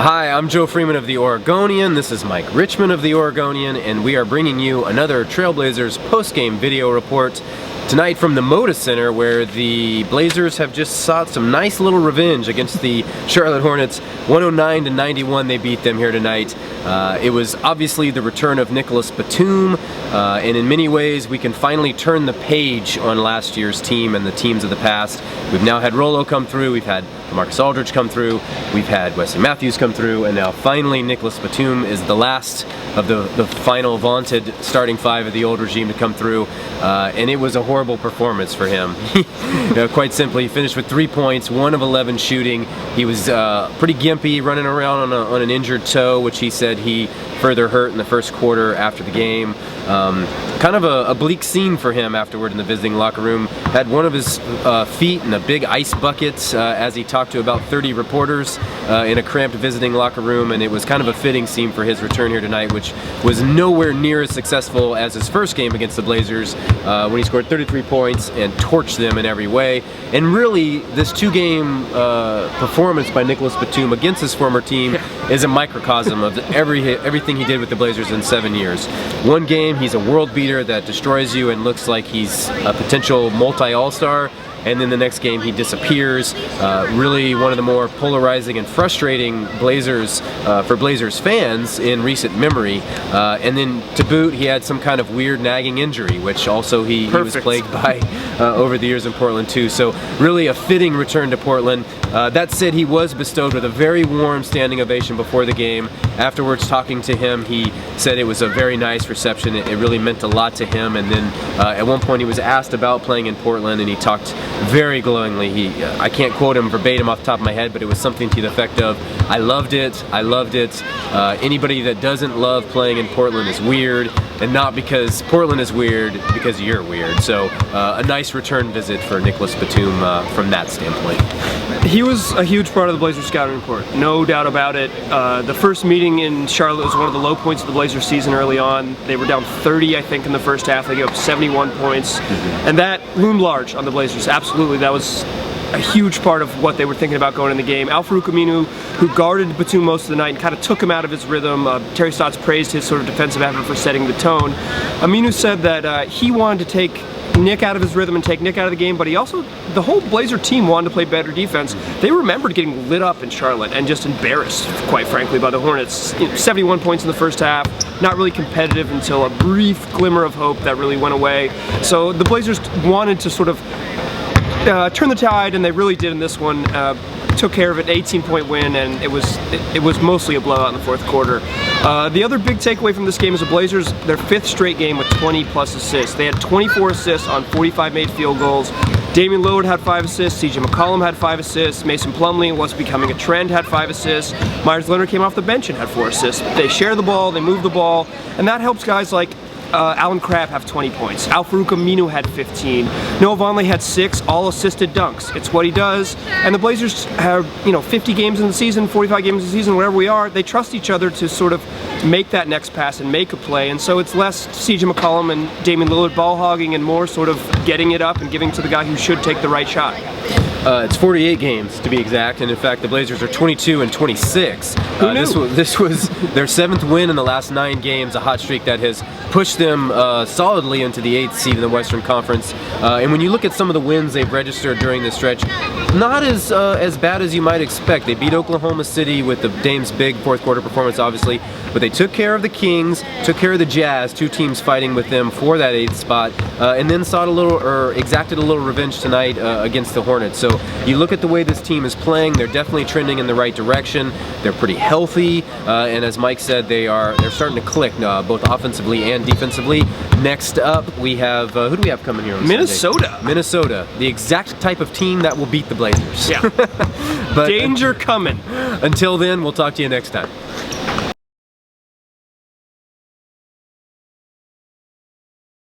Hi, I'm Joe Freeman of the Oregonian. This is Mike Richman of the Oregonian, and we are bringing you another Trail Blazers post-game video report tonight from the Moda Center, where the Blazers have just sought some nice little revenge against the Charlotte Hornets. 109-91 they beat them here tonight. It was obviously the return of Nicolas Batum, and in many ways we can finally turn the page on last year's team and the teams of the past. We've now had Rolo come through, we've had Marcus Aldridge come through, we've had Wesley Matthews come through, and now finally Nicolas Batum is the last of the final vaunted starting five of the old regime to come through, and it was a horrible performance for him. Quite simply, he finished with 3 points, 1 of 11 shooting. He was pretty gimpy, running around on an injured toe, which he said he further hurt in the first quarter after the game. Kind of a bleak scene for him afterward in the visiting locker room. Had one of his feet in a big ice bucket as he talked to about 30 reporters in a cramped visiting locker room, and it was kind of a fitting scene for his return here tonight, which was nowhere near as successful as his first game against the Blazers, when he scored 33 points and torched them in every way. And really, this two-game performance by Nicolas Batum against his former team is a microcosm of everything he did with the Blazers in 7 years. One game, he's a world beater that destroys you and looks like he's a potential multi-all-star, and then the next game he disappears. Really one of the more polarizing and frustrating Blazers for Blazers fans in recent memory. And then to boot, he had some kind of weird nagging injury, which also he was plagued by over the years in Portland too. So really a fitting return to Portland. That said, he was bestowed with a very warm standing ovation before the game. Afterwards, talking to him, he said it was a very nice reception. It really meant a lot to him. And then at one point he was asked about playing in Portland, and he talked very glowingly. I can't quote him verbatim off the top of my head, but it was something to the effect of, I loved it, I loved it. Anybody that doesn't love playing in Portland is weird, and not because Portland is weird, because you're weird. So a nice return visit for Nicolas Batum from that standpoint. He was a huge part of the Blazers scouting report, no doubt about it. The first meeting in Charlotte was one of the low points of the Blazers season early on. They were down 30, I think, in the first half. They gave up 71 points, and that loomed large on the Blazers. Absolutely, that was a huge part of what they were thinking about going in the game. Al-Farouq Aminu, who guarded Batum most of the night and kind of took him out of his rhythm. Terry Stotts praised his sort of defensive effort for setting the tone. Aminu said that he wanted to take Nick out of his rhythm and take Nick out of the game, but he also, the whole Blazer team wanted to play better defense. They remembered getting lit up in Charlotte and just embarrassed, quite frankly, by the Hornets. 71 points in the first half, not really competitive until a brief glimmer of hope that really went away. So the Blazers wanted to sort of turn the tide, and they really did in this one. Took care of it, 18-point win, and it was mostly a blowout in the fourth quarter. The other big takeaway from this game is the Blazers, their 5th straight game with 20-plus assists. They had 24 assists on 45 made field goals. Damian Lillard had 5 assists, C.J. McCollum had 5 assists, Mason Plumlee, what's becoming a trend, had 5 assists, Myers Leonard came off the bench and had 4 assists. They share the ball, they move the ball, and that helps guys like Alan Crabb have 20 points. Al-Farouq Aminu had 15. Noah Vonleh had 6 all-assisted dunks. It's what he does. And the Blazers have, 50 games in the season, 45 games in the season, wherever we are, they trust each other to sort of make that next pass and make a play. And so it's less C.J. McCollum and Damian Lillard ball hogging and more sort of getting it up and giving to the guy who should take the right shot. It's 48 games to be exact, and in fact the Blazers are 22-26. This was their 7th win in the last 9 games, a hot streak that has pushed them solidly into the 8th seed in the Western Conference. And when you look at some of the wins they've registered during this stretch, not as bad as you might expect. They beat Oklahoma City with the Dame's big fourth quarter performance, obviously, but they took care of the Kings, took care of the Jazz, 2 teams fighting with them for that 8th spot, and then exacted a little revenge tonight against the Hornets. So you look at the way this team is playing, they're definitely trending in the right direction. They're pretty healthy, and as Mike said, they're starting to click both offensively and defensively. Next up, we have who do we have coming here on Minnesota. Sunday? Minnesota, the exact type of team that will beat the Blazers. Yeah. But danger coming. Until then, we'll talk to you next time.